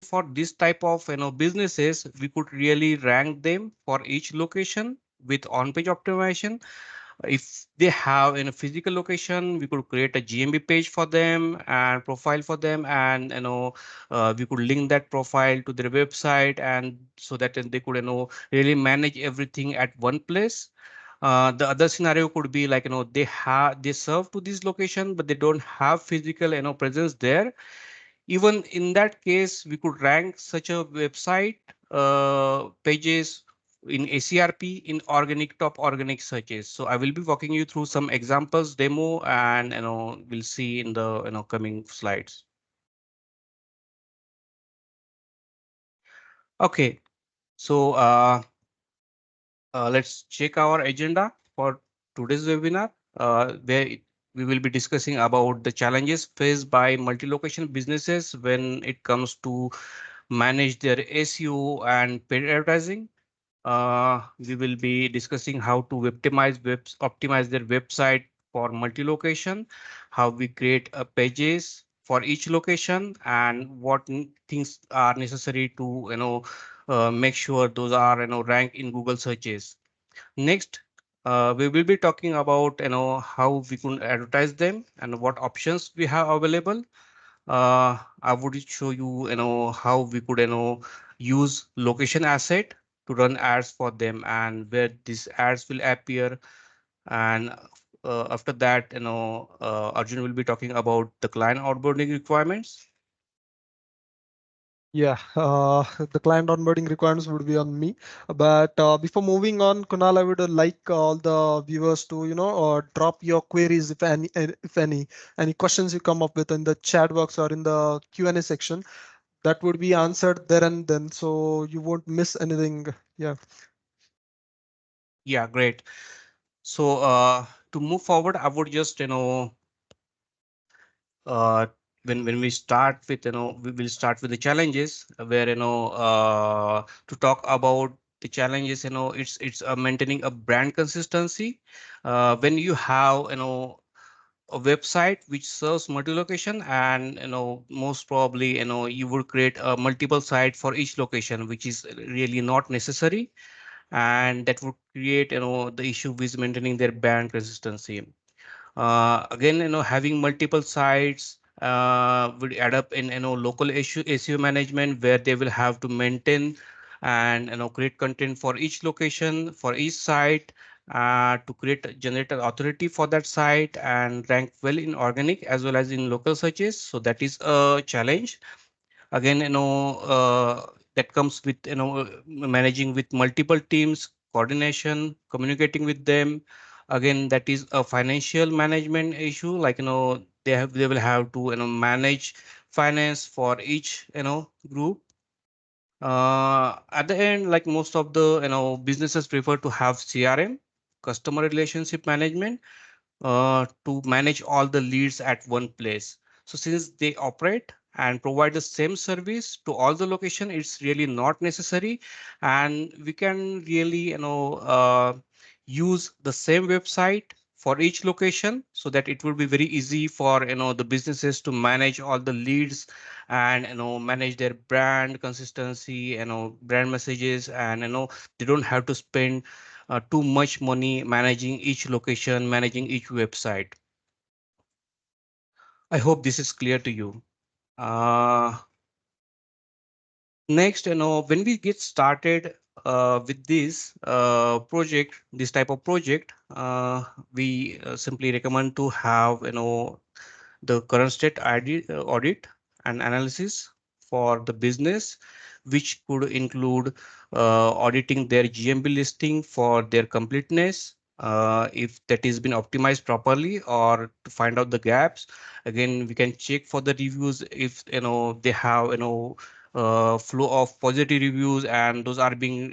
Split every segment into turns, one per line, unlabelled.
for this type of businesses, we could really rank them for each location with on-page optimization. If they have in a physical location, we could create a GMB page for them and profile for them, and we could link that profile to their website, and so that they could really manage everything at one place. The other scenario could be like they serve to this location but they don't have physical presence there. Even in that case, we could rank such a website pages in ACRP in organic top organic searches. So I will be walking you through some examples demo, and we'll see in the coming slides. Okay, so let's check our agenda for today's webinar, where we will be discussing about the challenges faced by multi-location businesses when it comes to manage their SEO and paid advertising. We will be discussing how to optimize their website for multi-location, how we create pages for each location, and what things are necessary to make sure those are ranked in Google searches. Next, we will be talking about how we can advertise them and what options we have available. I would show you how we could use location asset to run ads for them and where these ads will appear. And after that, Arjun will be talking about the client onboarding requirements.
Yeah, the client onboarding requirements would be on me. But before moving on, Kunal, I would like all the viewers to, drop your queries if any questions you come up with in the chat box or in the Q&A section. That would be answered there and then, so you won't miss anything. Yeah.
Yeah, great. So to move forward, I would just uh, when we start with we will start with the challenges, where to talk about the challenges, it's maintaining a brand consistency when you have a website which serves multi-location, and most probably you would create a multiple site for each location, which is really not necessary, and that would create the issue with maintaining their brand consistency. Again, having multiple sites would add up in local issue SEO management, where they will have to maintain and create content for each location, for each site, to generate an authority for that site and rank well in organic as well as in local searches. So that is a challenge. Again, that comes with managing with multiple teams, coordination, communicating with them. Again, that is a financial management issue, like they will have to manage finance for each group. At the end, like most of the businesses prefer to have CRM, customer relationship management, to manage all the leads at one place. So since they operate and provide the same service to all the location, it's really not necessary, and we can really use the same website for each location, so that it will be very easy for the businesses to manage all the leads and manage their brand consistency, brand messages, and they don't have to spend too much money managing each location, managing each website. I hope this is clear to you. Uh, Next, when we get started with this project, this type of project, we simply recommend to have the current state audit and analysis for the business, which could include auditing their GMB listing for their completeness, if that has been optimized properly, or to find out the gaps. Again, we can check for the reviews if they have flow of positive reviews and those are being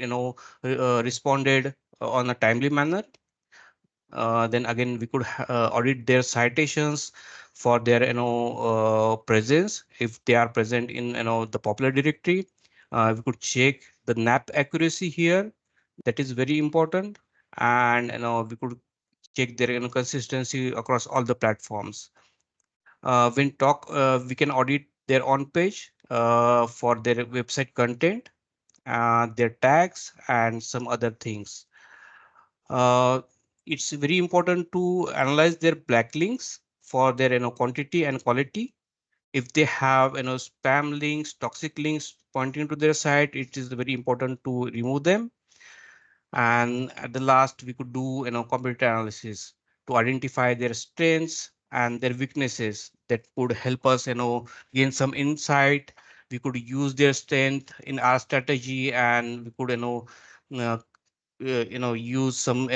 responded on a timely manner. Then again, we could audit their citations for their presence, if they are present in the popular directory. We could check the NAP accuracy here, that is very important, and we could check their consistency across all the platforms. We can audit their on page for their website content, their tags, and some other things. uh, it's very important to analyze their backlinks for their quantity and quality. If they have spam links, toxic links pointing to their site, it is very important to remove them. And at the last, we could do competitor analysis to identify their strengths and their weaknesses that could help us gain some insight. We could use their strength in our strategy, and we could uh, use some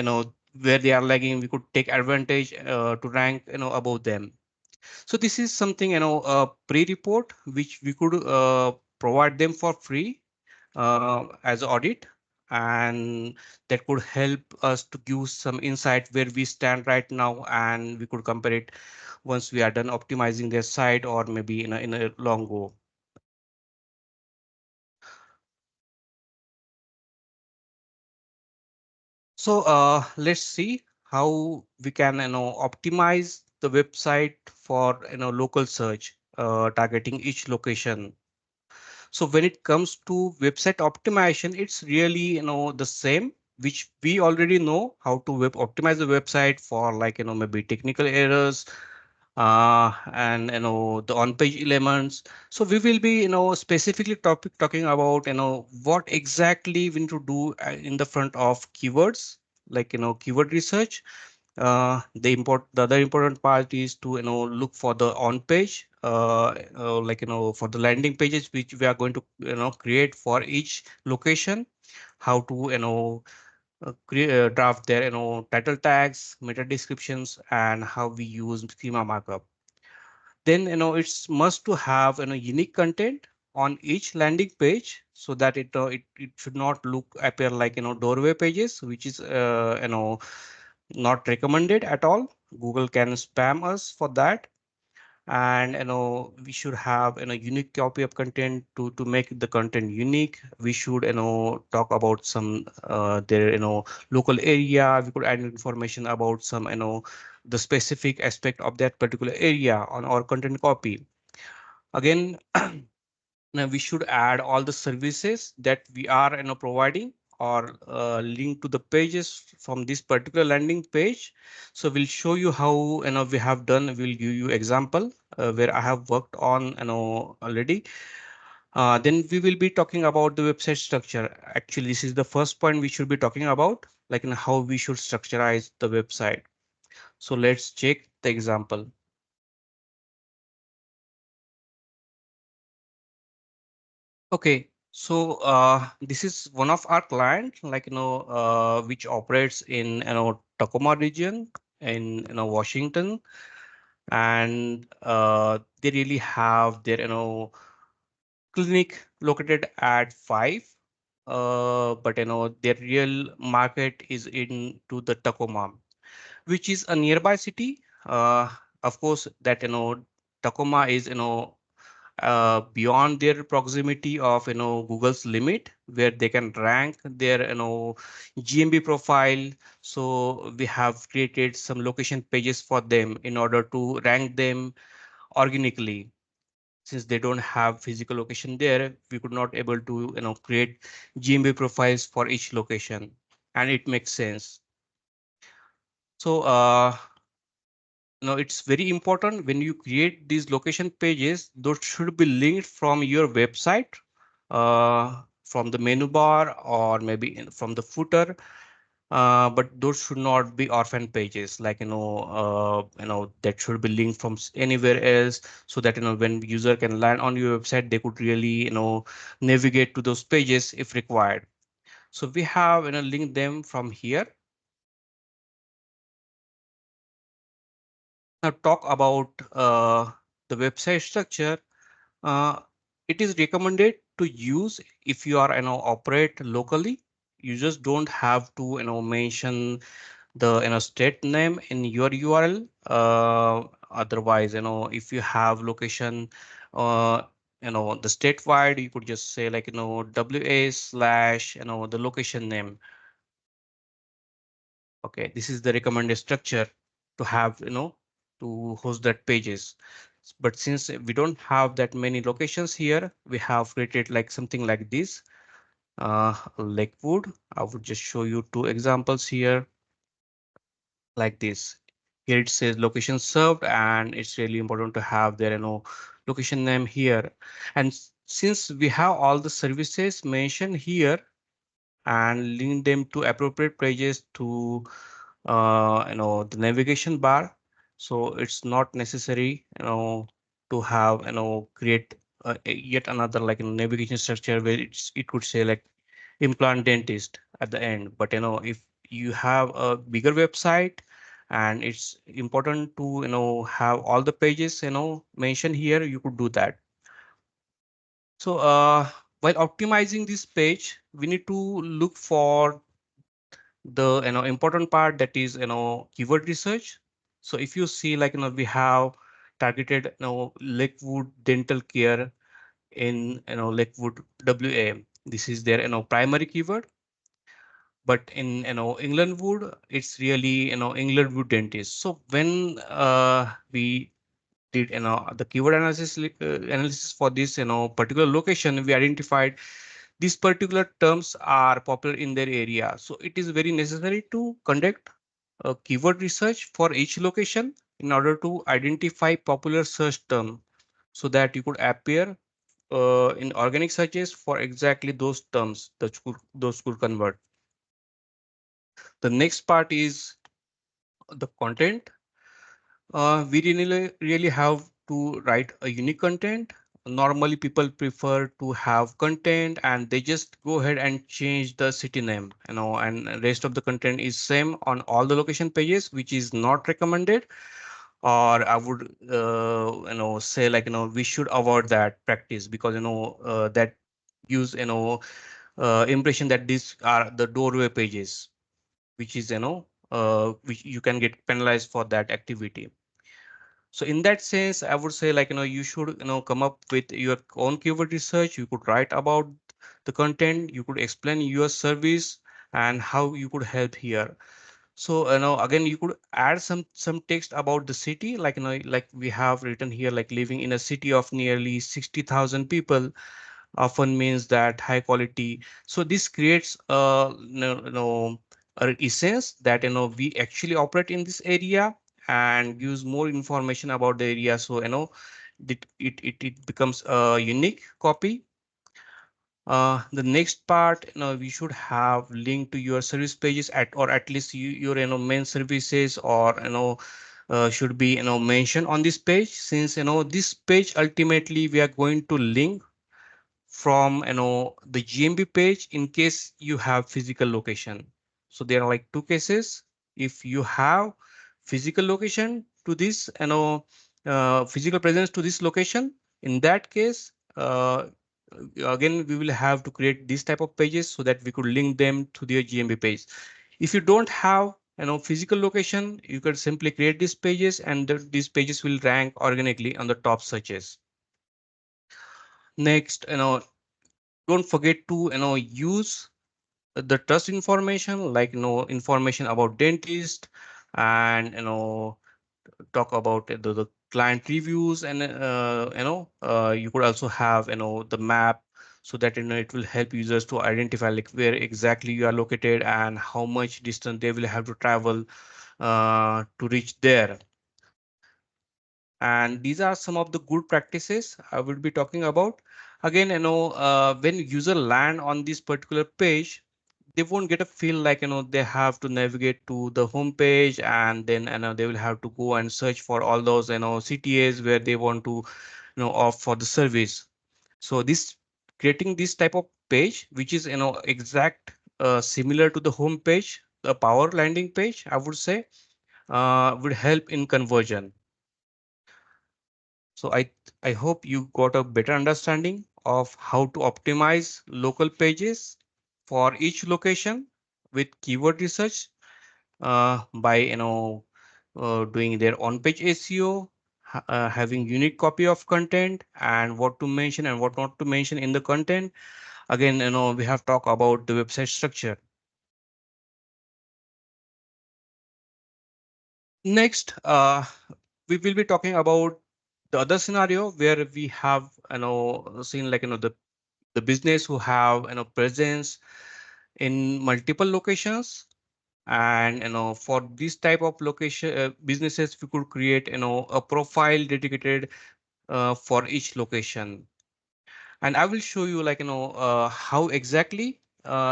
where they are lagging, we could take advantage to rank above them. So this is something a pre-report which we could provide them for free as audit, and that could help us to give some insight where we stand right now, and we could compare it once we are done optimizing their site, or maybe in a long go. So let's see how we can optimize the website for local search, targeting each location. So when it comes to website optimization, it's really the same, which we already know how to web optimize the website for, like maybe technical errors, and the on-page elements. So we will be specifically talking about what exactly we need to do in the front of keywords, like keyword research. The other important part is to look for the on page, like for the landing pages which we are going to create for each location. How to draft their title tags, meta descriptions, and how we use schema markup. Then it's must to have unique content on each landing page, so that it should not look appear like doorway pages, which is not recommended at all. Google can spam us for that. And we should have unique copy of content to make the content unique. We should talk about some their local area. We could add information about some the specific aspect of that particular area on our content copy. Again, now we should add all the services that we are providing, or link to the pages from this particular landing page. So we'll show you how we have done. We'll give you example where I have worked on already. Then we will be talking about the website structure. Actually, this is the first point we should be talking about, like how we should structureize the website. So let's check the example. Okay, so this is one of our client, like which operates in Tacoma region in Washington, and they really have their clinic located at 5, but their real market is into the Tacoma, which is a nearby city. Of course, that Tacoma is beyond their proximity of Google's limit, where they can rank their GMB profile. So we have created some location pages for them in order to rank them organically. Since they don't have physical location there, we could not able to create GMB profiles for each location, and it makes sense. So it's very important when you create these location pages, those should be linked from your website, from the menu bar, or maybe from the footer. But those should not be orphan pages, like that should be linked from anywhere else, so that when user can land on your website, they could really navigate to those pages if required. So we have linked them from here. Now talk about the website structure. uh, it is recommended to use if you are operate locally. You just don't have to mention the state name in your URL. Otherwise, if you have location, uh, the statewide, you could just say like WA slash the location name. Okay, this is the recommended structure to have to host that pages. But since we don't have that many locations here, we have created like something like this. Lakewood. I would just show you two examples here like this. Here it says location served, and it's really important to have their location name here. And since we have all the services mentioned here and link them to appropriate pages to the navigation bar, so it's not necessary to have create yet another like navigation structure where it could say like implant dentist at the end. But if you have a bigger website and it's important to have all the pages mentioned here, you could do that. So while optimizing this page, we need to look for the important part, that is keyword research. So if you see like we have targeted Lakewood dental care in Lakewood WA. This is their primary keyword. But in Englandwood, it's really Englandwood dentist. So when we did the keyword analysis for this particular location, we identified these particular terms are popular in their area. So it is very necessary to conduct a keyword research for each location in order to identify popular search term, so that you could appear in organic searches for exactly those terms that those could convert. The next part is the content. We really have to write a unique content. Normally, people prefer to have content and they just go ahead and change the city name, and rest of the content is same on all the location pages, which is not recommended. Or I would, say like, we should avoid that practice, because, that gives, impression that these are the doorway pages, which is, which you can get penalized for that activity. So in that sense, I would say like, you should, come up with your own keyword research. You could write about the content, you could explain your service and how you could help here. So, again, you could add some text about the city, like, like we have written here, like living in a city of nearly 60,000 people often means that high quality. So this creates a essence that we actually operate in this area, and gives more information about the area. So it becomes a unique copy. The next part, we should have link to your service pages, or at least your main services, or should be mentioned on this page, since this page ultimately we are going to link from the GMB page in case you have physical location. So there are like two cases. If you have physical location to this, physical presence to this location, in that case, again we will have to create this type of pages so that we could link them to their GMB page. If you don't have physical location, you can simply create these pages, and these pages will rank organically on the top searches. Next, don't forget to use the trust information, like information about dentist, and talk about the client reviews, and you could also have the map, so that it will help users to identify like where exactly you are located and how much distance they will have to travel to reach there. And these are some of the good practices I will be talking about. Again, when user land on this particular page, they won't get a feel like they have to navigate to the home page, and then they will have to go and search for all those CTAs where they want to opt for the service. So this, creating this type of page, which is exact similar to the home page, the power landing page, I would say, would help in conversion. So I hope you got a better understanding of how to optimize local pages for each location with keyword research, by doing their on-page SEO, having unique copy of content, and what to mention and what not to mention in the content. Again, we have talked about the website structure. Next, we will be talking about The other scenario where we have seen like the business who have presence in multiple locations, and for this type of location businesses we could create a profile dedicated for each location. And I will show you like how exactly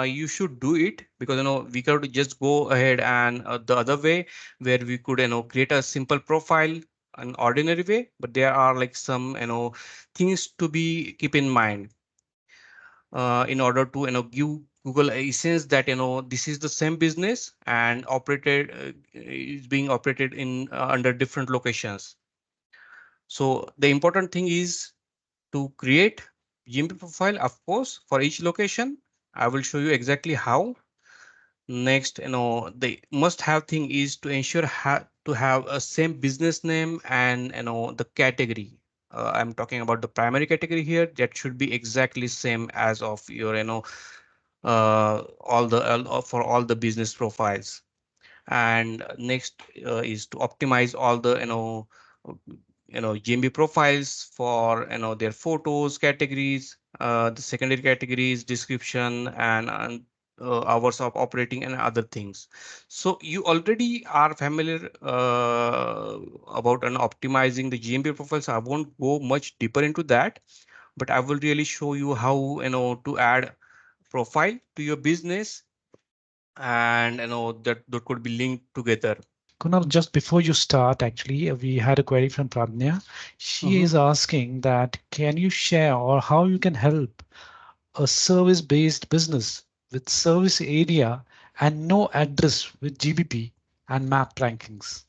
you should do it, because we could just go ahead and the other way where we could create a simple profile an ordinary way, but there are like some things to be keep in mind in order to give Google a sense that this is the same business and operated is being operated in under different locations. So the important thing is to create GMP profile, of course, for each location. I will show you exactly how. Next, the must have thing is to ensure to have a same business name and the category. I'm talking about the primary category here. That should be exactly same as of your for all the business profiles. And next is to optimize all the uh, GMB profiles for their photos categories, the secondary categories, description, and hours of operating and other things. So you already are familiar about optimizing the GMB profiles. I won't go much deeper into that, but I will really show you how to add profile to your business, and that could be linked together.
Kunal, just before you start, actually, we had a query from Pradnya. She
Mhm.
is asking that can you share or how you can help a service-based business with service area and no address with GBP and map rankings?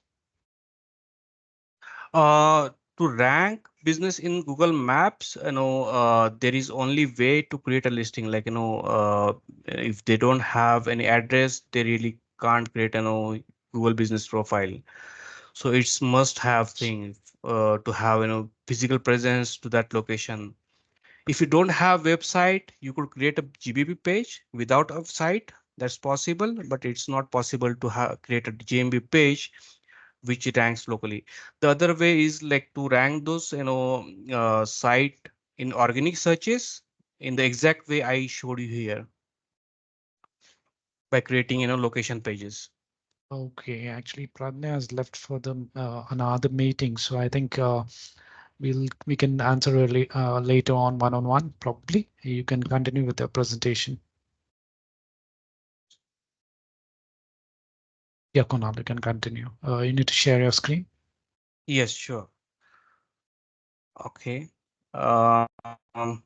Uh, to rank business in Google Maps, there is only way to create a listing. Like, if they don't have any address, they really can't create Google business profile. So it's must have thing to have physical presence to that location. If you don't have website, you could create a GBP page without a site. That's possible, but it's not possible to create a GMB page which ranks locally. The other way is like to rank those site in organic searches in the exact way I showed you here by creating location pages.
Okay, actually, Pradnya has left for the another meeting, so I think we can answer later on one-on-one, probably. You can continue with the presentation. Yeah, Kunal, you can continue. You need to share your screen.
Yes, sure. Okay. Um,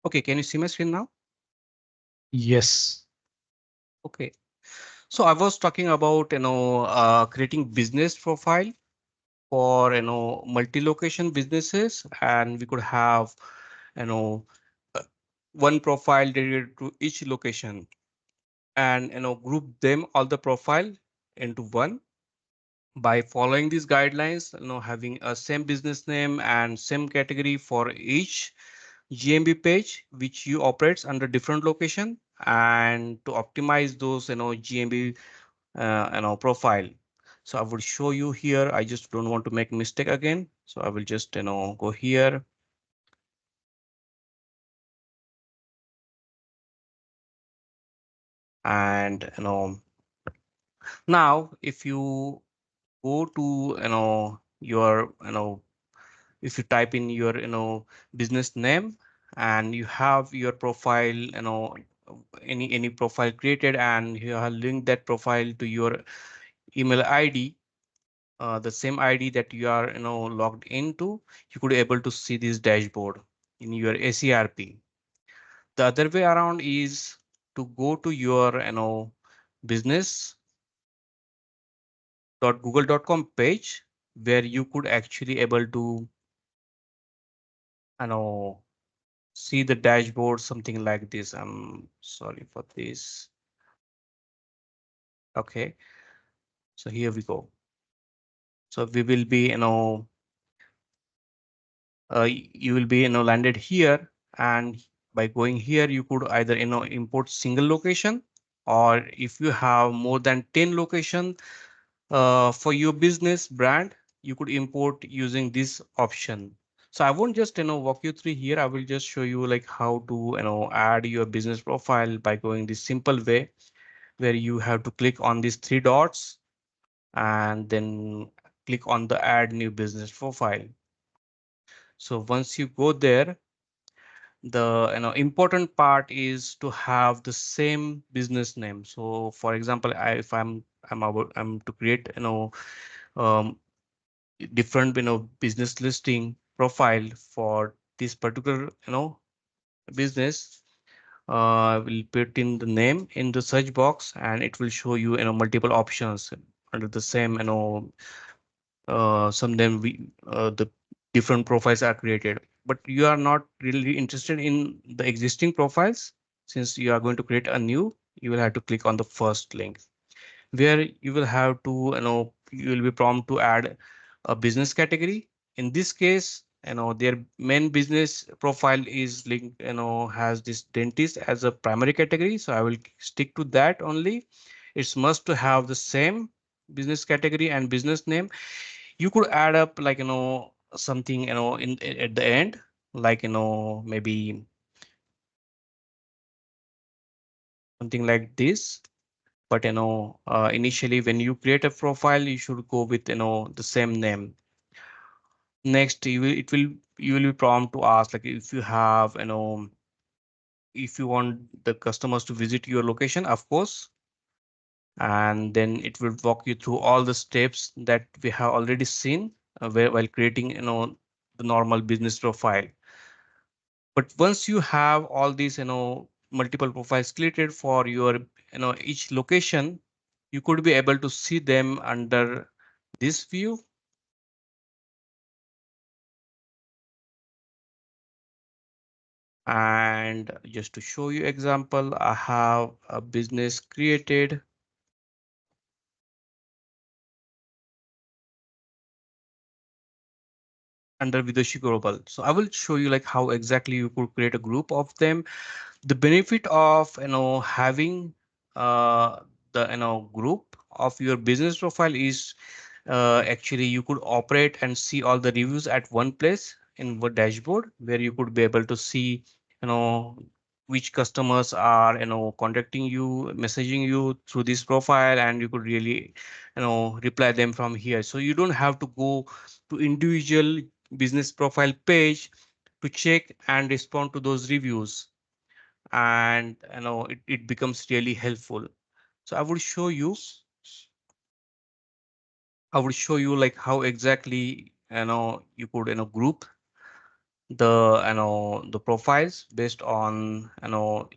okay, can you see my screen now?
Yes.
Okay. So I was talking about creating business profile for multi-location businesses, and we could have you know uh, one profile dedicated to each location, and group them all the profile into one by following these guidelines, having a same business name and same category for each GMB page which you operates under different location, and to optimize those GMB profile. So I will show you here. I just don't want to make mistake again. So I will just go here, and now if you go to your if you type in your business name, and you have your profile, any profile created, and you have linked that profile to your email ID, the same ID that you are logged into, you could able to see this dashboard in your ACRP. The other way around is to go to your business.google.com page, where you could actually able to you know see the dashboard something like this. I'm sorry for this. Okay, so here we go. So we will be you will be landed here, and by going here you could either import single location, or if you have more than 10 location for your business brand, you could import using this option. So I won't just walk you through here. I will just show you like how to add your business profile by going this simple way, where you have to click on these three dots and then click on the add new business profile. So once you go there, the important part is to have the same business name. So for example, if I'm to create um, different business listing profile for this particular business, will put in the name in the search box, and it will show you multiple options under the same some them we the different profiles are created, but you are not really interested in the existing profiles. Since you are going to create a new, you will have to click on the first link, where you will have to you will be prompted to add a business category. In this case, their main business profile is linked, has this dentist as a primary category, so I will stick to that only. It's must to have the same business category and business name. You could add up like something at the end, like maybe something like this. But initially when you create a profile, you should go with the same name. Next, you will be prompt to ask like if you have if you want the customers to visit your location, of course. And then it will walk you through all the steps that we have already seen while creating the normal business profile. But once you have all these multiple profiles created for your each location, you could be able to see them under this view. And just to show you example, I have a business created under Vidushi Global. So I will show you like how exactly you could create a group of them. The benefit of having the group of your business profile is actually you could operate and see all the reviews at one place in the dashboard, where you could be able to see you know which customers are contacting you, messaging you through this profile, and you could really reply them from here. So you don't have to go to individual business profile page to check and respond to those reviews. And it becomes really helpful. So I would show you like how exactly you could group the profiles based on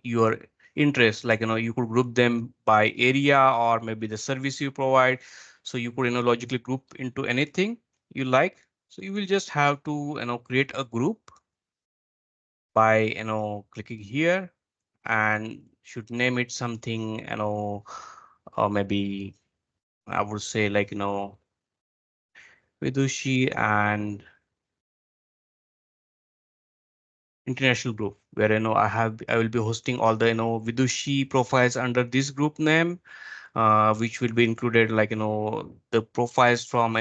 your interest. Like you could group them by area or maybe the service you provide. So you could logically group into anything you like. So you will just have to create a group by clicking here, and should name it something or maybe I would say like Vidushi and international group, where I will be hosting all the Vidushi profiles under this group name, which will be included like the profiles from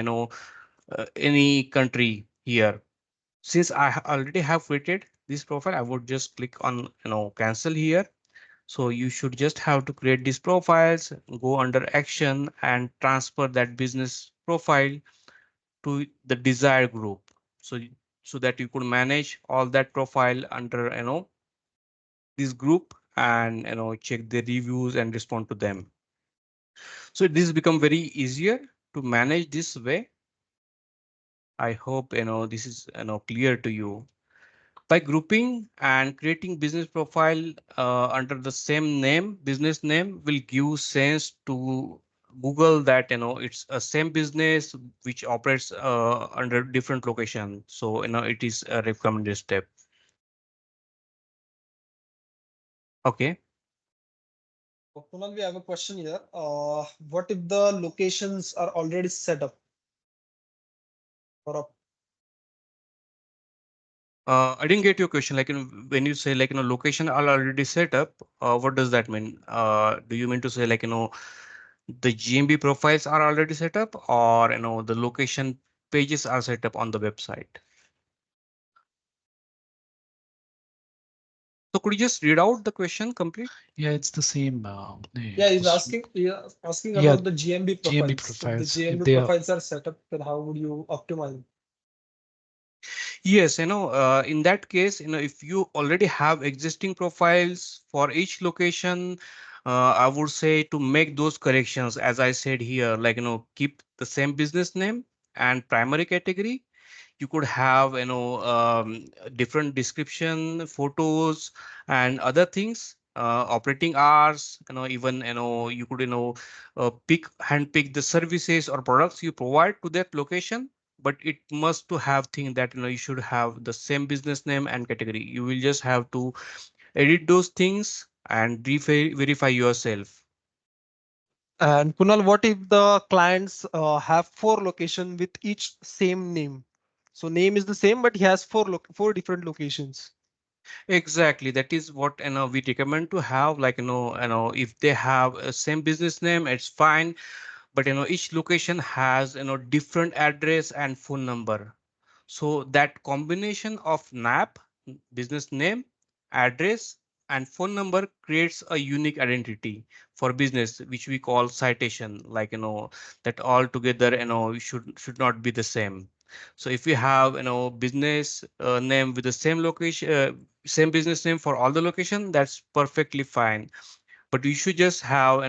any country here. Since already have created this profile, I would just click on cancel here. So you should just have to create these profiles, go under action and transfer that business profile to the desired group. So so that you could manage all that profile under this group, and check the reviews and respond to them. So this become very easier to manage this way. I hope this is clear to you. By grouping and creating business profile under the same name, business name will give sense to Google that it's a same business which operates under different location. So it is a recommended step. Okay.
Kunal, we have a question here. What if the locations are already set up for a
I didn't get your question. Like, when you say like, location are already set up, what does that mean? Do you mean to say like, the GMB profiles are already set up, or the location pages are set up on the website? So could you just read out the question complete?
Yeah, it's the same.
Yeah, he's asking
Yeah,
about the GMB
GMB
profiles. If the
profiles. If
GMB
they are,
profiles are set up, then how would you optimize?
Yes, in that case, if you already have existing profiles for each location, I would say to make those corrections, as I said here, like, keep the same business name and primary category. You could have different description, photos, and other things, operating hours, even you could hand pick the services or products you provide to that location. But it must to have thing that you should have the same business name and category. You will just have to edit those things and verify yourself.
And Kunal, what if the clients have four location with each same name? So name is the same, but he has four different locations.
Exactly, that is what we recommend to have. Like, if they have a same business name, it's fine. But each location has different address and phone number. So that combination of NAP, business name, address, and phone number creates a unique identity for business, which we call citation. Like, that all together should not be the same. So if we have business name with the same location, same business name for all the location, that's perfectly fine. But you should just have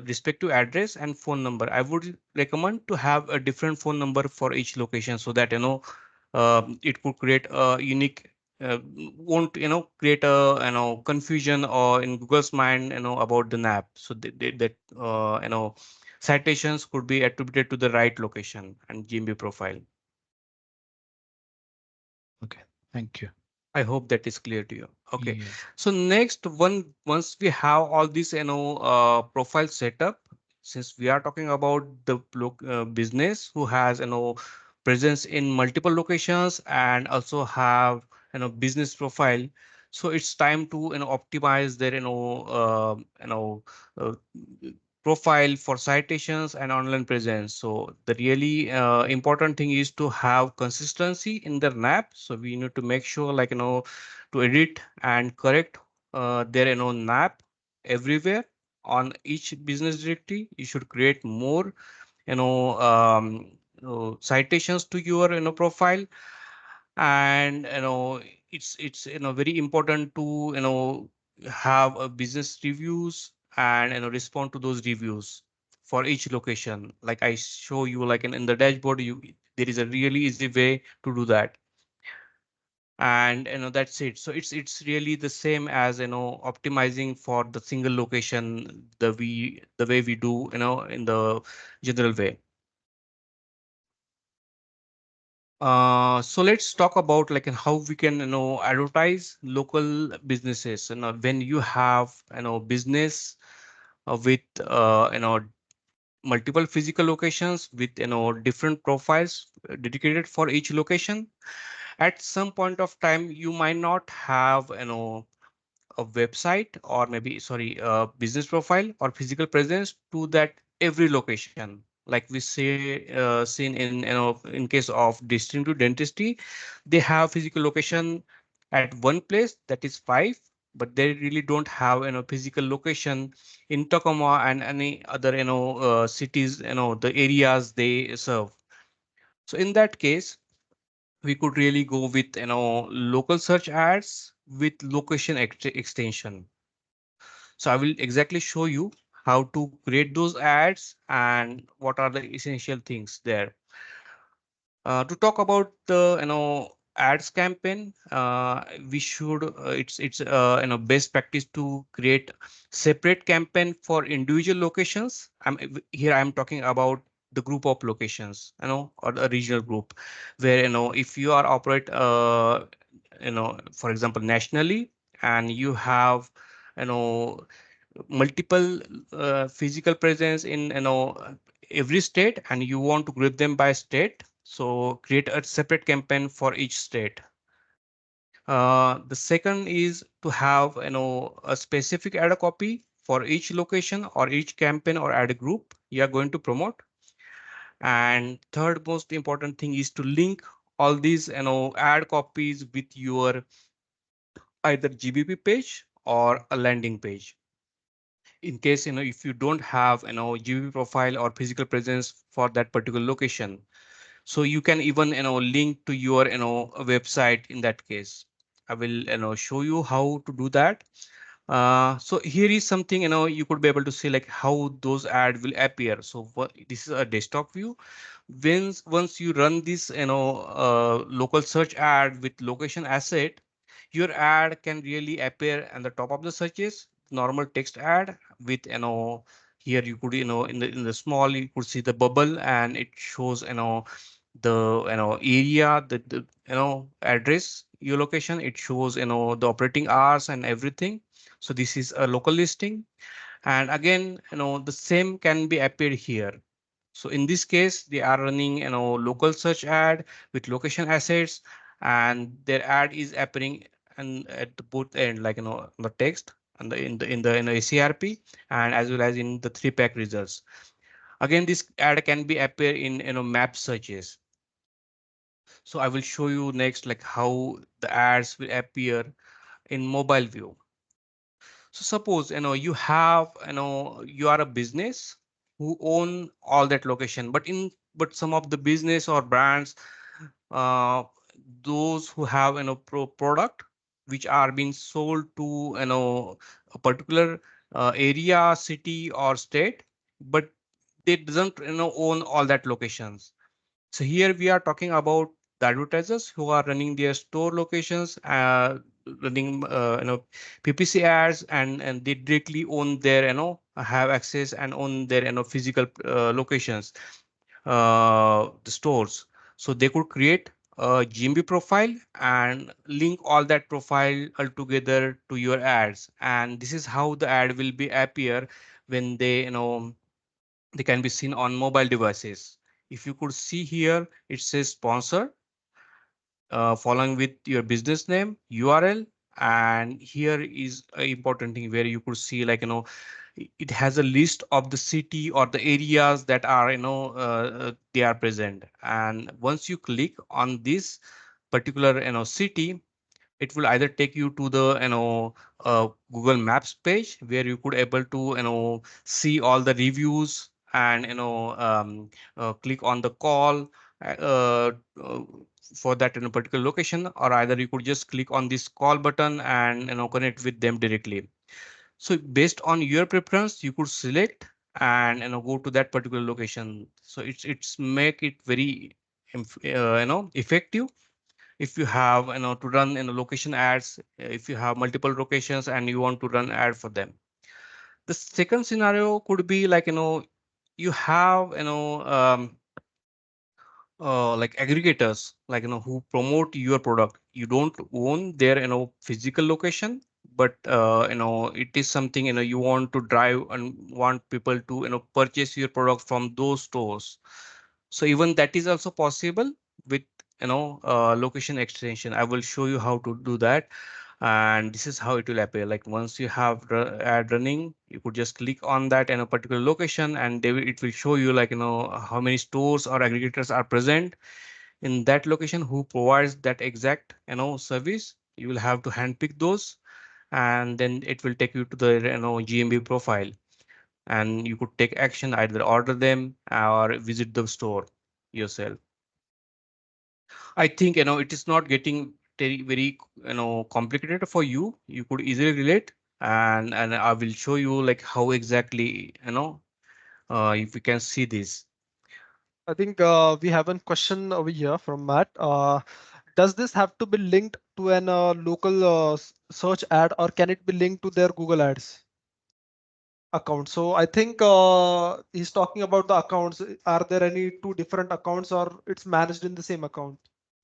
respective address and phone number. I would recommend to have a different phone number for each location, so that it could create a unique, won't create a confusion or in Google's mind about the NAP. So that citations could be attributed to the right location and GMB profile.
okay. Thank you.
I hope that is clear to you. Okay.
Yeah.
So next one, once we have all this, profile setup, since we are talking about the business who has, presence in multiple locations and also have, business profile. So it's time to, optimize their, uh, profile for citations and online presence. So the really important thing is to have consistency in their NAP. So we need to make sure, like, to edit and correct their NAP everywhere on each business directory. You should create more citations to your profile. And it's very important to have a business reviews and respond to those reviews for each location. Like I show you, like in the dashboard, there is a really easy way to do that. And that's it. So it's really the same as optimizing for the single location, the way we do in the general way. So let's talk about like how we can advertise local businesses. When you have business with multiple physical locations with different profiles dedicated for each location, at some point of time you might not have a website, or maybe, sorry, a business profile or physical presence to that every location. Like we say, seen in in case of district dentistry, they have physical location at one place, that is five, but they really don't have physical location in Tacoma and any other cities, the areas they serve. So in that case, we could really go with local search ads with location extension. So I will exactly show you how to create those ads and what are the essential things there. To talk about the ads campaign, we should it's best practice to create separate campaign for individual locations. Here I'm talking about the group of locations, or the regional group, where if you are operate for example nationally, and you have you know multiple physical presence in every state, and you want to group them by state, so create a separate campaign for each state. The second is to have a specific ad copy for each location or each campaign or ad group you are going to promote. And third most important thing is to link all these ad copies with your either GBP page or a landing page. In case if you don't have GBP profile or physical presence for that particular location, so you can even link to your website. In that case, I will show you how to do that. So here is something you could be able to see like how those ad will appear. So what, this is a desktop view. Once you run this local search ad with location asset, your ad can really appear on the top of the searches, normal text ad with here you could in the small you could see the bubble and it shows the area, the address, your location. It shows the operating hours and everything. So this is a local listing. And again the same can be appeared here. So in this case, they are running local search ad with location assets, and their ad is appearing and at the both end, like the text and the ACRP, and as well as in the three pack results. Again, this ad can be appear in map searches. So I will show you next like how the ads will appear in mobile view. So suppose you have you are a business who own all that location, but some of the business or brands, uh, those who have product which are being sold to a particular area, city or state, but they doesn't own all that locations. So here we are talking about the advertisers who are running their store locations, running PPC ads, and they directly own their have access and own their physical locations, the stores. So they could create a GMB profile and link all that profile altogether to your ads, and this is how the ad will be appear when they can be seen on mobile devices. If you could see here, it says sponsor, following with your business name, URL, and here is an important thing where you could see like it has a list of the city or the areas that are they are present. And once you click on this particular city, it will either take you to the Google Maps page where you could able to see all the reviews and click on the call uh, for that in a particular location, or either you could just click on this call button and connect with them directly. So based on your preference you could select and go to that particular location. So it's make it very effective if you have to run location ads, if you have multiple locations and you want to run ad for them. The second scenario could be like you have like aggregators, like who promote your product. You don't own their physical location, but it is something you want to drive and want people to purchase your product from those stores. So even that is also possible with location extension. I will show you how to do that, and this is how it will appear. Like once you have ad running, you could just click on that in a particular location, and it will show you like how many stores or aggregators are present in that location who provides that exact service. You will have to handpick those, and then it will take you to the GMB profile, and you could take action, either order them or visit the store yourself. I think it is not getting very complicated for you. You could easily relate, and I will show you like how exactly if we can see this.
I think we have a question over here from Matt. Does this have to be linked to an local search ad, or can it be linked to their Google Ads account? So I think he's talking about the accounts. Are there any two different accounts, or it's managed in the same account?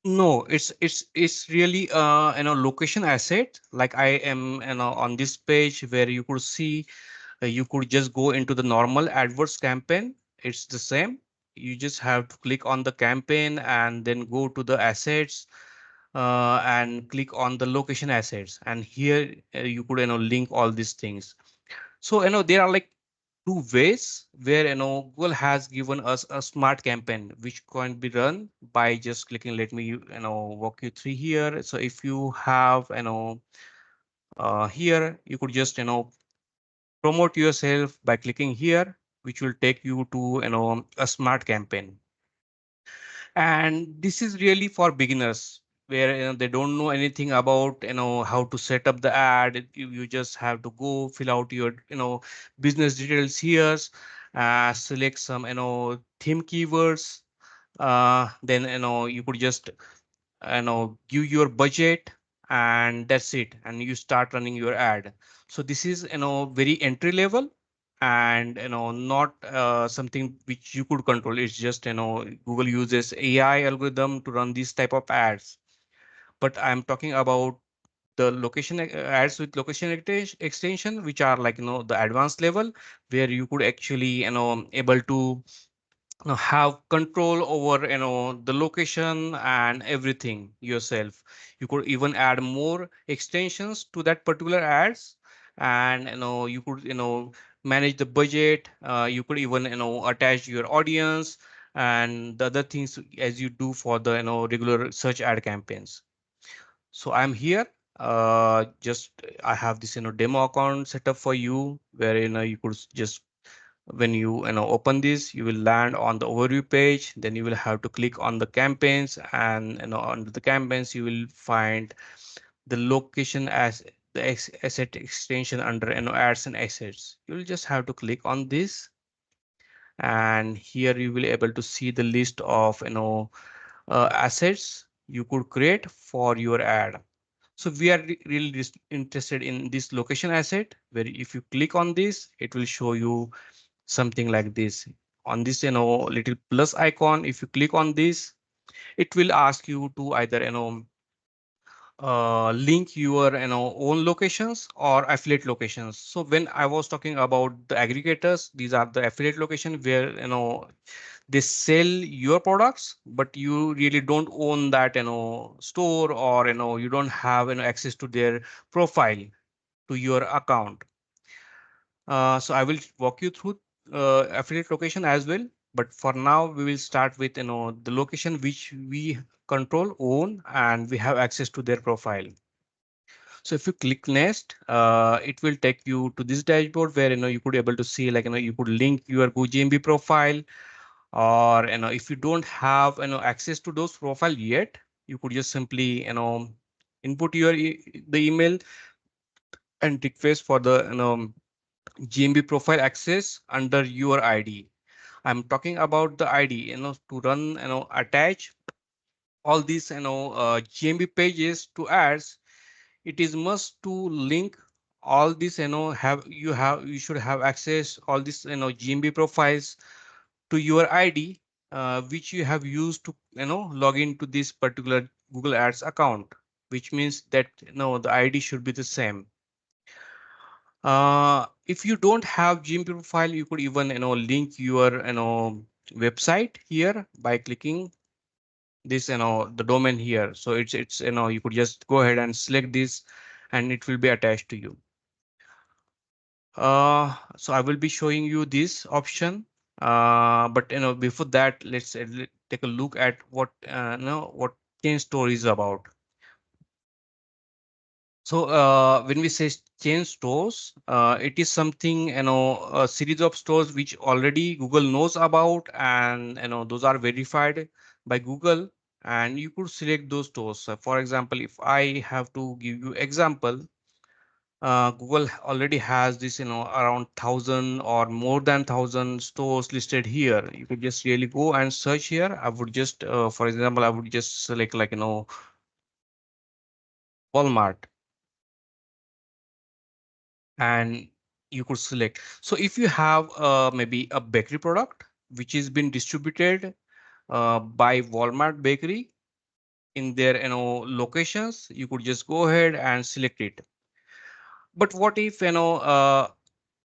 No, it's really location asset. Like I am on this page where you could see, you could just go into the normal AdWords campaign. It's the same. You just have to click on the campaign and then go to the assets, and click on the location assets, and here you could link all these things. So there are like two ways where Google has given us a smart campaign which can be run by just clicking. Let me walk you through here. So if you have here you could just promote yourself by clicking here, which will take you to a smart campaign. And this is really for beginners where they don't know anything about how to set up the ad. You just have to go fill out your business details here, select some theme keywords, then you could just give your budget, and that's it, and you start running your ad. So this is very entry level, and not something which you could control. It's just Google uses AI algorithm to run these type of ads. But I'm talking about the location ads with location extension, which are like the advanced level, where you could actually able to have control over the location and everything yourself. You could even add more extensions to that particular ads, and you could manage the budget. You could even attach your audience and the other things as you do for the regular search ad campaigns. So I'm here, just I have this demo account set up for you, where you could just when you open this, you will land on the overview page. Then you will have to click on the campaigns, and under the campaigns you will find the location as the asset extension under ads and assets. You will just have to click on this, and here you will able to see the list of assets you could create for your ad. So we are really interested in this location asset, where if you click on this, it will show you something like this. On this little plus icon, if you click on this, it will ask you to either link your own locations or affiliate locations. So when I was talking about the aggregators, these are the affiliate location where they sell your products, but you really don't own that store, or you don't have access to their profile, to your account. So I will walk you through affiliate location as well. But for now, we will start with the location which we control, own, and we have access to their profile. So if you click next, it will take you to this dashboard where you could able to see, like you could link your GoGMB profile, or if you don't have access to those profile yet, you could just simply input your the email and request for the GMB profile access under your ID. I'm talking about the ID, to run, attach all these, GMB pages to ads. It is must to link all this, you should have access all this, GMB profiles to your ID, which you have used to, log into this particular Google Ads account, which means that, the ID should be the same. If you don't have GMP profile, you could even link your website here by clicking this the domain here. So it's you could just go ahead and select this, and it will be attached to you. So I will be showing you this option. But before that, let's take a look at what what chain store is about. So when we say chain stores, it is something, a series of stores which already Google knows about, and those are verified by Google, and you could select those stores. So for example, if I have to give you example, Google already has this, around 1,000 or more than 1,000 stores listed here. You could just really go and search here. I would just, for example, I would just select like Walmart, and you could select. So if you have maybe a bakery product which is been distributed by Walmart bakery in their locations, you could just go ahead and select it. But what if they are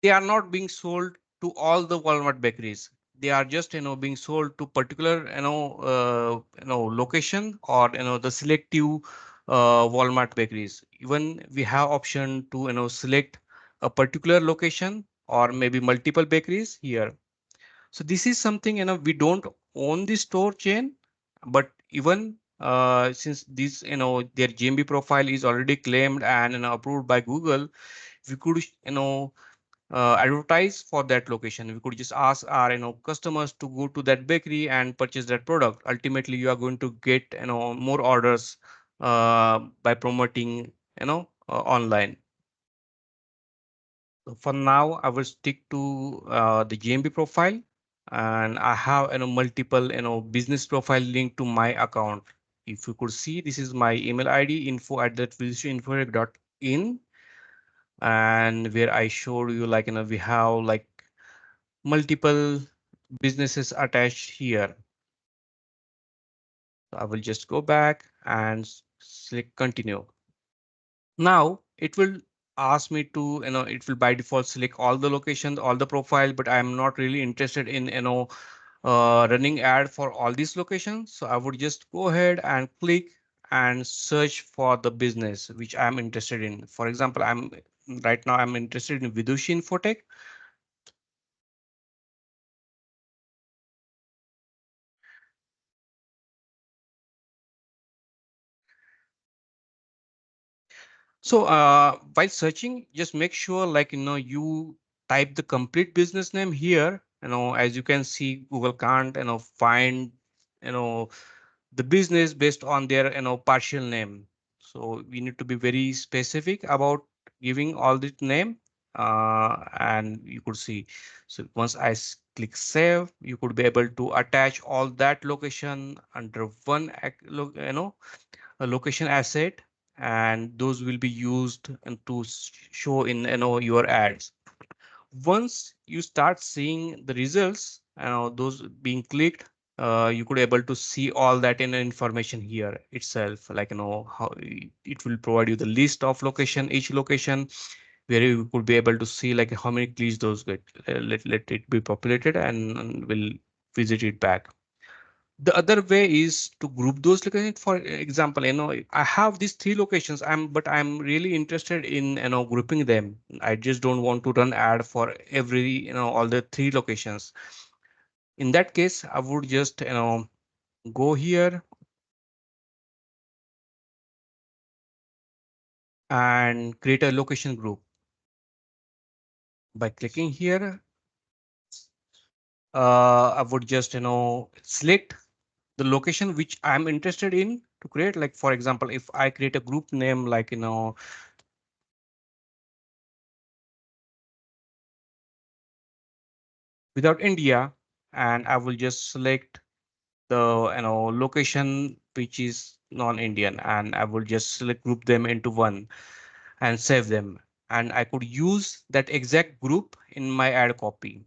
not being sold to all the Walmart bakeries? they are just being sold to particular location, or the selective Walmart bakeries. Even we have option to select a particular location or maybe multiple bakeries here. So this is something, we don't own the store chain, but even since this, their GMB profile is already claimed and approved by Google, we could advertise for that location. We could just ask our customers to go to that bakery and purchase that product. Ultimately, you are going to get more orders by promoting online. So for now, I will stick to the GMB profile, and I have multiple business profile linked to my account. If you could see, this is my email ID, info@infotech.in, and where I showed you like we have like multiple businesses attached here. So I will just go back and select continue. Now it will ask me to, it will by default select all the locations, all the profile, but I'm not really interested in, running ad for all these locations. So I would just go ahead and click and search for the business which I'm interested in. For example, right now I'm interested in Vidushi Infotech. So while searching, just make sure like you type the complete business name here. As you can see, Google can't find you know the business based on their partial name. So we need to be very specific about giving all the name. And you could see. So once click save, you could be able to attach all that location under one a location asset, and those will be used and to show in your ads. Once you start seeing the results, those being clicked, you could able to see all that in information here itself, like how it will provide you the list of location, each location, where you could be able to see like how many clicks those get. Let it be populated, and we'll visit it back. The other way is to group those locations. For example, I have these three locations, I'm really interested in grouping them. I just don't want to run ad for every all the three locations. In that case, I would just go here and create a location group. By clicking here, I would just select the location which I'm interested in to create. Like for example, if I create a group name like without India, and I will just select the location which is non-Indian, and I will just select group them into one and save them. And I could use that exact group in my ad copy.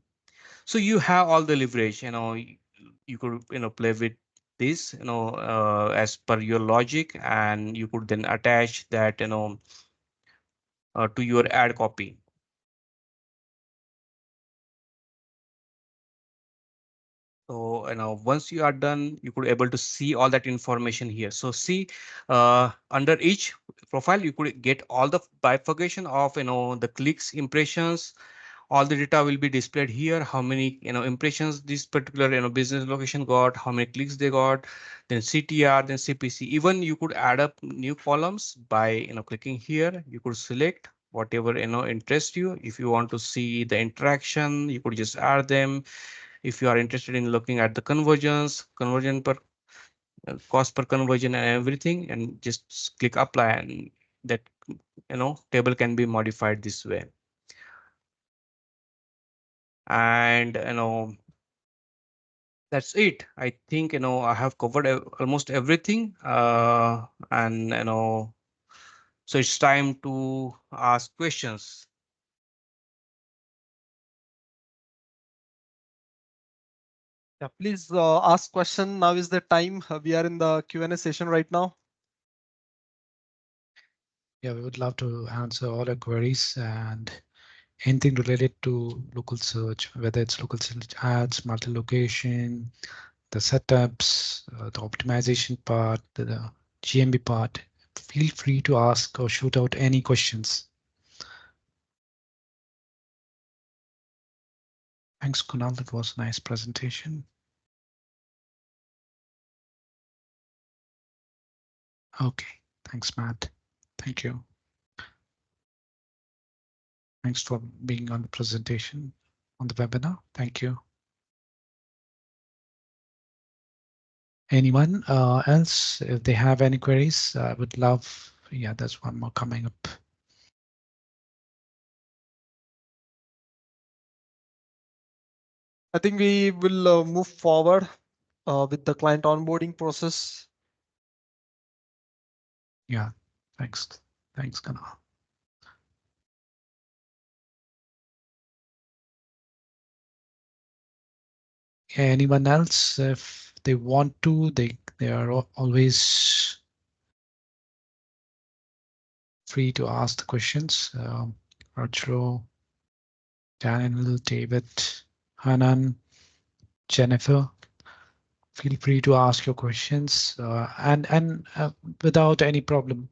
So you have all the leverage, you could play with this as per your logic, and you could then attach that to your ad copy. So once you are done, you could able to see all that information here. So see, under each profile, you could get all the bifurcation of the clicks, impressions. All the data will be displayed here. How many impressions this particular business location got, how many clicks they got, then CTR, then CPC. Even you could add up new columns by clicking here. You could select whatever interests you. If you want to see the interaction, you could just add them. If you are interested in looking at the conversion per cost per conversion and everything, and just click apply, and that table can be modified this way. And that's it. I think I have covered almost everything, and so it's time to ask questions.
Yeah, please ask question. Now is the time. We are in the Q&A session right now.
Yeah, we would love to answer all your queries, and anything related to local search, whether it's local search ads, multi-location, the setups, the optimization part, the GMB part, feel free to ask or shoot out any questions. Thanks, Kunal. That was a nice presentation. Okay. Thanks, Matt. Thank you. Thanks for being on the presentation on the webinar. Thank you. Anyone else, if they have any queries, I would love, yeah, there's one more coming up.
I think we will move forward with the client onboarding process.
Yeah, thanks. Thanks, Kunal. Anyone else, if they want to, they are always free to ask the questions. Archro, Daniel, David, Hanan, Jennifer, feel free to ask your questions and without any problem.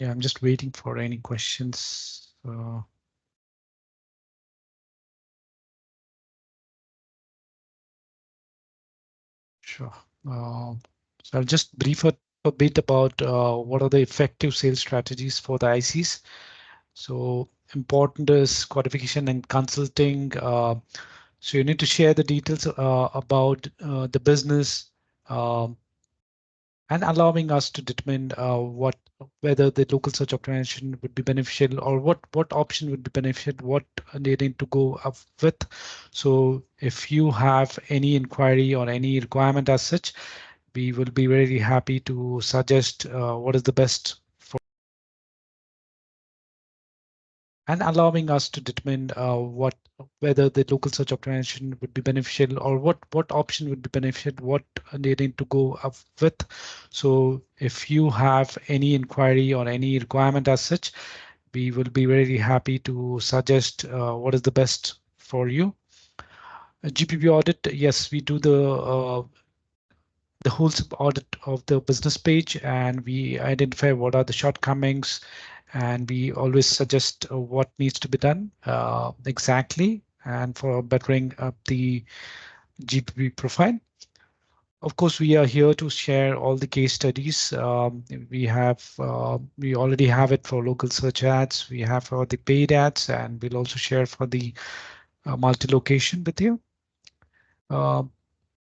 Yeah, I'm just waiting for any questions. Sure. So I'll just brief a bit about what are the effective sales strategies for the ICs. So important is qualification and consulting. So you need to share the details about the business and allowing us to determine whether the local search optimization would be beneficial or what option would be beneficial, what they need to go up with. So if you have any inquiry or any requirement as such, we will be very happy to suggest what is the best for and allowing us to determine whether the local search optimization would be beneficial or what option would be beneficial, what they need to go up with. So if you have any inquiry or any requirement as such, we will be very happy to suggest what is the best for you. A GPP audit, yes, we do the whole audit of the business page and we identify what are the shortcomings and we always suggest what needs to be done exactly and for bettering up the GPP profile. Of course, we are here to share all the case studies. We already have it for local search ads. We have for the paid ads, and we'll also share for the multi-location with you. Uh,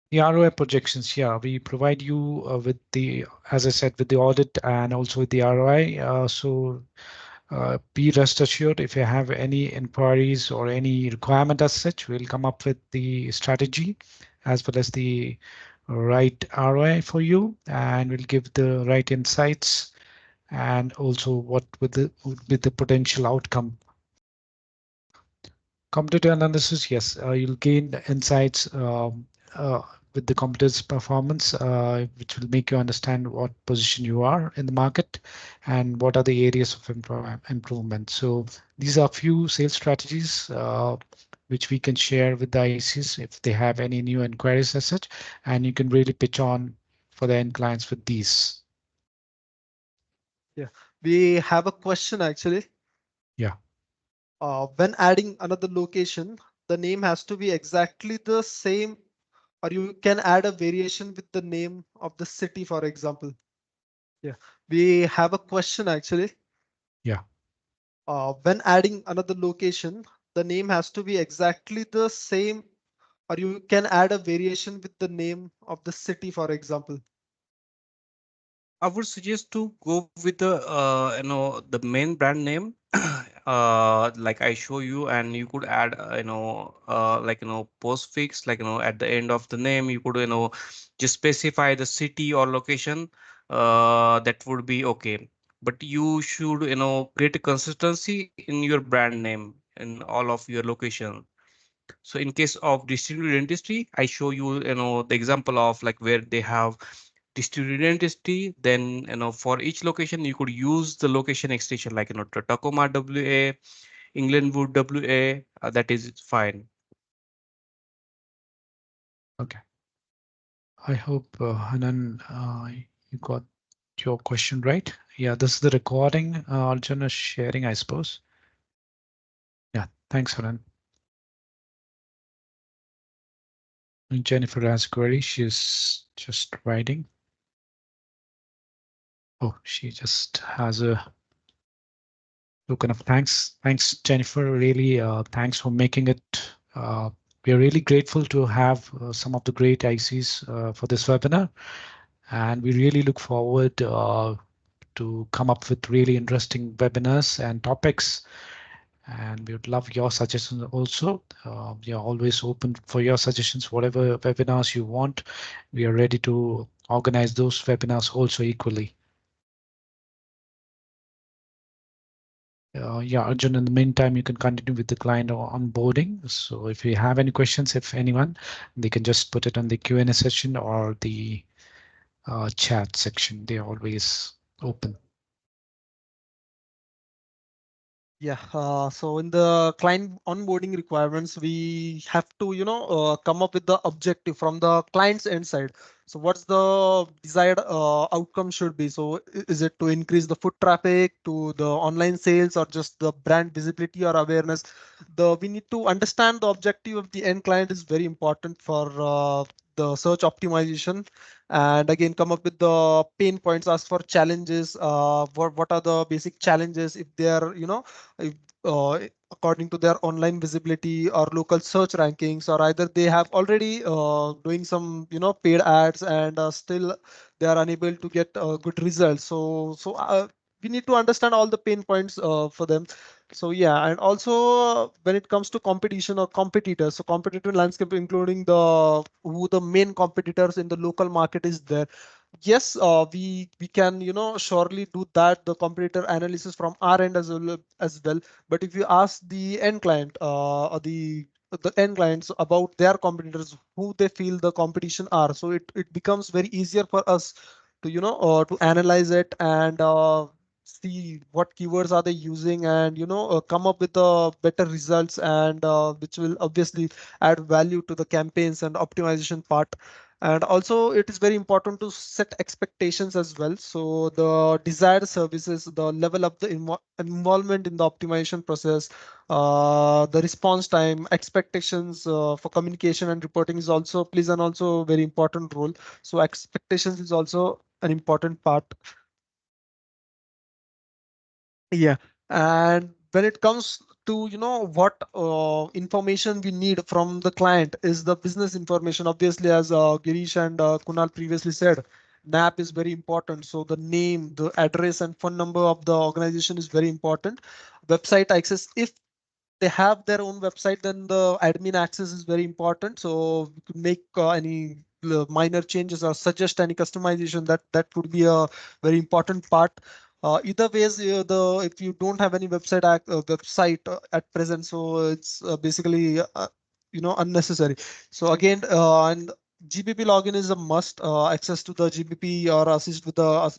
The ROI projections, yeah, we provide you with as I said, with the audit and also with the ROI. Be rest assured if you have any inquiries or any requirement as such, we'll come up with the strategy as well as the right ROI for you, and we'll give the right insights and also what with the potential outcome. Competitor analysis, yes, you'll gain insights uh, with the competitor's performance, which will make you understand what position you are in the market and what are the areas of improvement. So these are few sales strategies which we can share with the ICs if they have any new inquiries as such, and you can really pitch on for the end clients with these.
Yeah, we have a question actually.
Yeah.
When adding another location, the name has to be exactly the same, or you can add a variation with the name of the city, for example. Yeah, we have a question actually.
Yeah.
When adding another location, the name has to be exactly the same, or you can add a variation with the name of the city, for example.
I would suggest to go with the the main brand name like I show you, and you could add postfix, like at the end of the name you could just specify the city or location. That would be okay, but you should create a consistency in your brand name in all of your location. So in case of distributed dentistry, I show you, the example of like where they have distributed dentistry. Then, for each location, you could use the location extension like, Tacoma WA, Englandwood WA. That is fine.
Okay. I hope, Hanan, you got your question right. Yeah, this is the recording. Arjun is sharing, I suppose. Yeah, thanks, Hanan. And Jennifer has a query. She's just writing. Oh, she just has a token of thanks. Thanks, Jennifer. Really, thanks for making it. We are really grateful to have some of the great ICs for this webinar, and we really look forward to come up with really interesting webinars and topics. And we would love your suggestions also. We are always open for your suggestions, whatever webinars you want. We are ready to organize those webinars also equally. Yeah, Arjun, in the meantime, you can continue with the client onboarding. So if you have any questions, if anyone, they can just put it on the Q&A session or the chat section. They're always open.
Yeah, so in the client onboarding requirements, we have to, come up with the objective from the client's end side. So what's the desired outcome should be? So is it to increase the foot traffic to the online sales or just the brand visibility or awareness? We need to understand the objective of the end client is very important for the search optimization, and again come up with the pain points, ask for challenges. What are the basic challenges if they are, if, uh, according to their online visibility or local search rankings, or either they have already doing some paid ads and still they are unable to get good results. So we need to understand all the pain points for them. So yeah, and also when it comes to competition or competitors, so competitive landscape including the who the main competitors in the local market is there. Yes, we can surely do that, the competitor analysis from our end as well. But if you ask the end client or the end clients about their competitors, who they feel the competition are, so it becomes very easier for us to to analyze it and see what keywords are they using, and come up with better results, and which will obviously add value to the campaigns and optimization part. And also it is very important to set expectations as well. So the desired services, the level of the involvement in the optimization process, the response time, expectations for communication and reporting is also plays an also very important role. So expectations is also an important part. Yeah, and when it comes to what information we need from the client is the business information. Obviously, as Girish and Kunal previously said, NAP is very important. So the name, the address, and phone number of the organization is very important. Website access, if they have their own website, then the admin access is very important. So we could make any minor changes or suggest any customization, that would be a very important part. Either ways, the if you don't have any website at present, so it's basically unnecessary. So again, and GBP login is a must. Access to the GBP or assist with the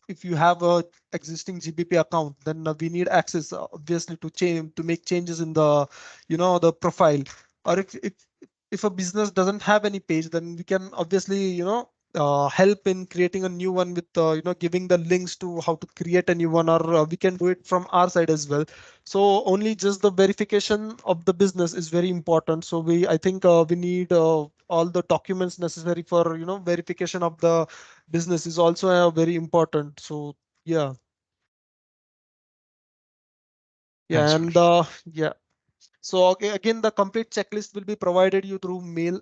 if you have a existing GBP account, then we need access obviously to change, to make changes in the the profile. Or if a business doesn't have any page, then we can obviously help in creating a new one with giving the links to how to create a new one, or we can do it from our side as well. So only just the verification of the business is very important. So I think we need all the documents necessary for verification of the business is also very important. So yeah. Yeah,
Thanks,
and
Harsh.
yeah. So okay, again, the complete checklist will be provided you through mail.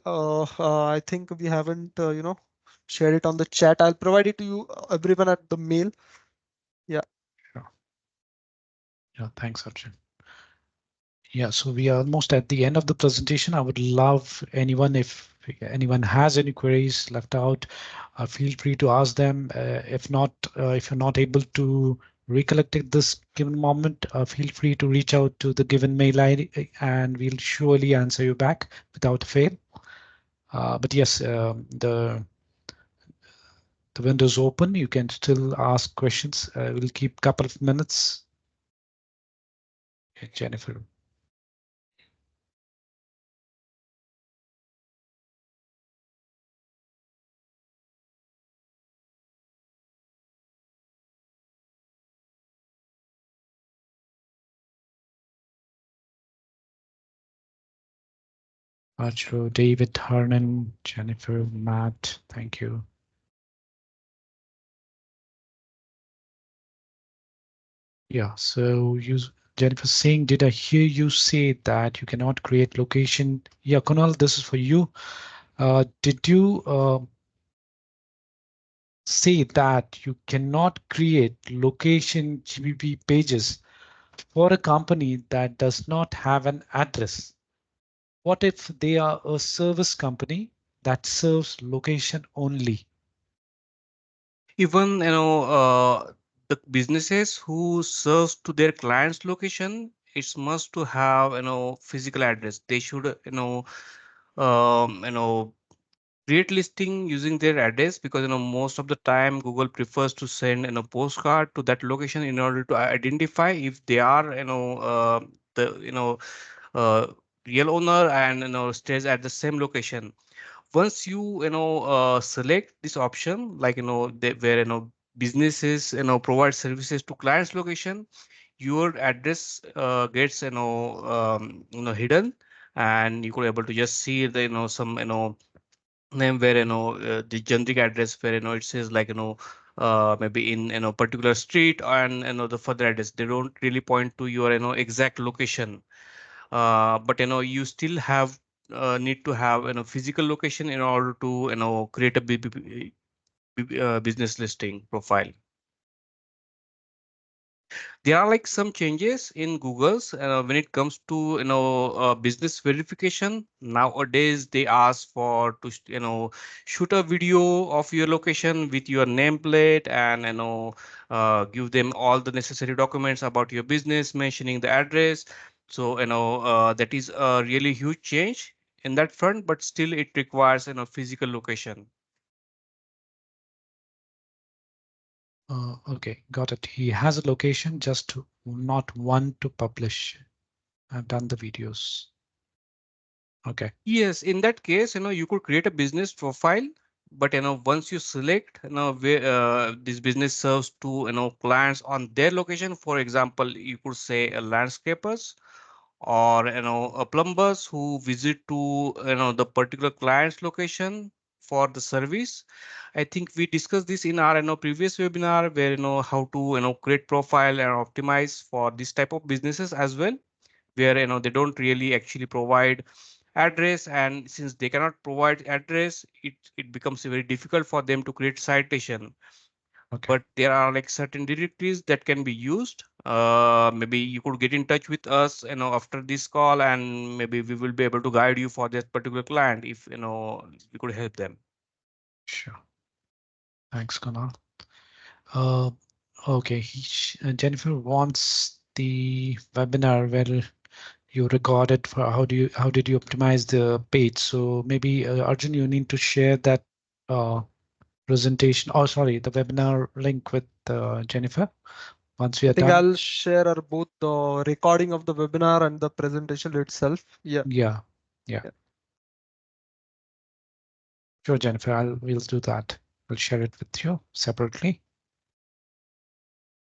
I think we haven't, shared it on the chat. I'll provide it to you, everyone, at the mail. Yeah.
Yeah, yeah, thanks, Arjun. Yeah, so we are almost at the end of the presentation. I would love anyone, if anyone has any queries left out, feel free to ask them. If not, if you're not able to recollected this given moment, feel free to reach out to the given mail ID and we'll surely answer you back without fail. But yes, the window's open. You can still ask questions. We'll keep a couple of minutes. Okay, Jennifer. Archer, David, Hernan, Jennifer, Matt, thank you. Yeah, so Jennifer saying, did I hear you say that you cannot create location? Yeah, Kunal, this is for you. Did you say that you cannot create location GBP pages for a company that does not have an address? What if they are a service company that serves location only?
Even the businesses who serves to their clients location, it's must to have physical address. They should create listing using their address, because most of the time Google prefers to send postcard to that location in order to identify if they are the uh, real owner and stays at the same location. Once you select this option, like where businesses provide services to clients location, your address gets hidden, and you could able to just see the some name where the generic address where it says like maybe in particular street, and the further address, they don't really point to your exact location. But you still have need to have physical location in order to create a business listing profile. There are like some changes in Google's when it comes to business verification. Nowadays they ask for to shoot a video of your location with your nameplate, and give them all the necessary documents about your business mentioning the address. So that is a really huge change in that front, but still it requires physical location.
Okay, got it. He has a location, just not one to publish. I've done the videos. Okay.
Yes, in that case, you could create a business profile, but once you select, where this business serves to, clients on their location. For example, you could say a landscapers, or a plumbers who visit to the particular client's location for the service. I think we discussed this in our previous webinar, where how to create profile and optimize for this type of businesses as well, where they don't really actually provide address, and since they cannot provide address, it becomes very difficult for them to create citation.
Okay.
But there are like certain directories that can be used. Maybe you could get in touch with us after this call, and maybe we will be able to guide you for that particular client if we could help them.
Sure. Thanks, Kunal. Uh, okay. Jennifer wants the webinar where you recorded for how did you optimize the page? So maybe Arjun, you need to share that presentation. Oh, sorry, the webinar link with Jennifer once we
I
are
think
done.
I'll share both the recording of the webinar and the presentation itself. Yeah.
Yeah. Yeah.
Yeah.
Sure, Jennifer. We'll do that. We'll share it with you separately.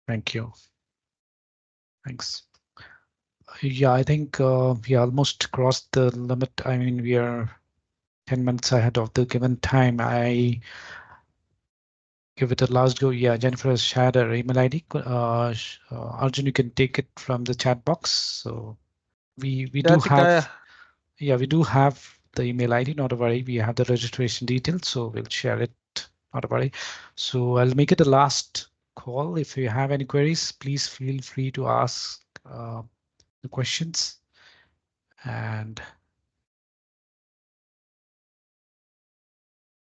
Thank you. Thanks. Yeah, I think we almost crossed the limit. I mean, we are 10 minutes ahead of the given time. I give it a last go. Yeah, Jennifer has shared her email ID. Arjun, you can take it from the chat box. So we
Yeah, I
do
think
have, yeah, we do have the email ID. Not a worry. We have the registration details, so we'll share it. Not a worry. So I'll make it a last call. If you have any queries, please feel free to ask the questions. And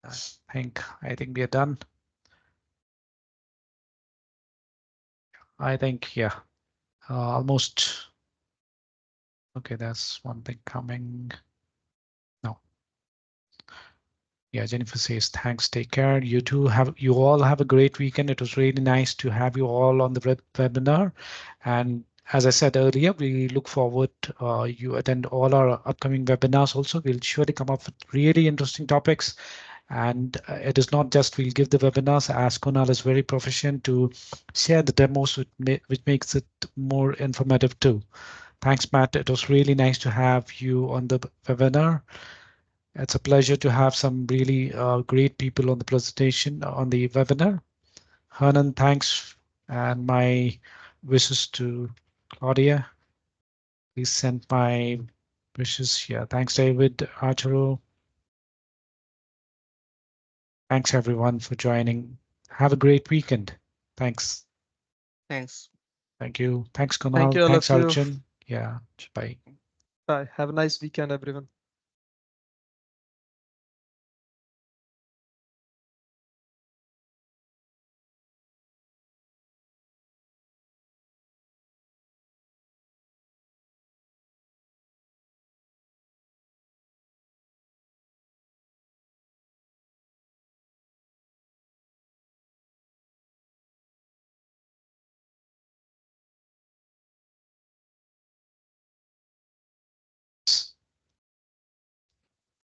I think we are done. I think, yeah, almost. Okay, there's one thing coming. No. Yeah, Jennifer says, thanks, take care. You all have a great weekend. It was really nice to have you all on the webinar. And as I said earlier, we look forward you attend all our upcoming webinars also. We'll surely come up with really interesting topics. And it is not just we'll give the webinars, as Kunal is very proficient to share the demos, which makes it more informative too. Thanks, Matt. It was really nice to have you on the webinar. It's a pleasure to have some really great people on the presentation on the webinar. Hernan, thanks. And my wishes to Claudia. Please send my wishes. Yeah, thanks, David, Arturo. Thanks, everyone, for joining. Have a great weekend. Thanks.
Thanks.
Thank you. Thanks,
Thank
Kunal.
you, all
Thanks,
of you.
Arjun. Yeah, bye.
Bye. Have a nice weekend, everyone.